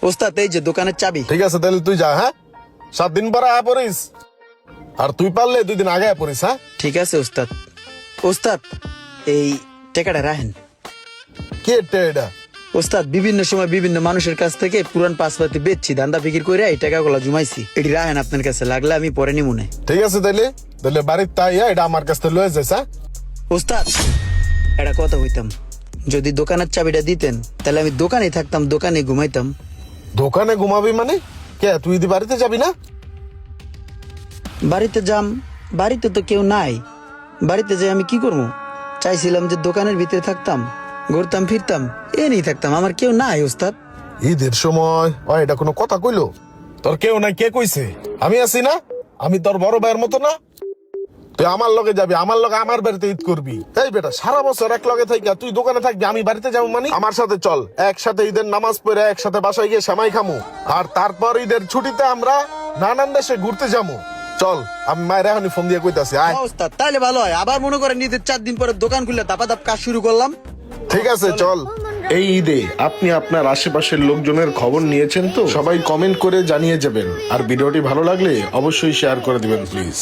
ওস্তাদ এই যে দোকানের চাবি। ঠিক আছে তাহলে তুই যা, হ্যাঁ 7 দিন পরে আয়া পড়িস, আর তুই পারলে 2 দিন আগে আয়া পড়িস। হ্যাঁ ঠিক আছে ওস্তাদ। ওস্তাদ এই টাকাটা রাখেন। কি এটা? ওস্তাদ বিভিন্ন সময় বিভিন্ন মানুষের কাছ থেকে পুরান পাসপাতি বেচছি, দান্দা বিক্রি করে এই টাকাগুলো জমাইছি। এটি রাখেন আপনার কাছে, লাগলে আমি পরে নিব না। ঠিক আছে তাহলে বাড়ির তাই এটা আমার কাছ থেকে লয়ে যাইস। হ্যাঁ ওস্তাদ এটা কথা হইতাম, যদি দোকানের চাবিটা দিতেন তাহলে আমি দোকানে থাকতাম, দোকানে ঘুমাইতাম। দোকানে ঘুমাবি মানে? কে তুই যদি বাড়িতে যাবি না? বাড়িতে যাম, বাড়িতে তো কেউ নাই, বাড়িতে যাই আমি কি করবো? চাইছিলাম যে দোকানের ভিতরে থাকতাম, ঘুরতাম ফিরতাম, এ নিয়ে থাকতাম, আমার কেউ নাই ওস্তাদ। ঈদের সময় এটা কোনো কথা কইলো? তোর কেউ নাই কে কইছে? আমি আছি না? আমি তোর বড় ভাইয়ের মতো না? তুই আমার লগে যাবি, আমার লগে আমার বাড়িতে ঈদ করবি। এই বেটা সারা বছর এক লগে থাকি, তুই দোকানে থাকবি আমি বাড়িতে যাবো মানে? আমার সাথে চল, একসাথে ঈদের নামাজ পড়ে একসাথে বাসায় গিয়ে সেমাই খামু, আর তারপর ঈদের ছুটিতে আমরা নানান দেশে ঘুরতে যাবো। চল, আমি মায়ের এখনই ফোন দিয়ে কইতাছি আয়। ওস্তাদ তাইলে ভালো হয়, আবার মনে করেন ঈদের 4 দিন পরে দোকান খুললে দাপাদাপ কাজ শুরু করলাম। ঠিক আছে চল। এই ঈদে আপনি আপনার আশেপাশের লোকজনের খবর নিয়েছেন তো? সবাই কমেন্ট করে জানিয়ে যাবেন, আর ভিডিওটি ভালো লাগলে অবশ্যই শেয়ার করে দিবেন প্লিজ।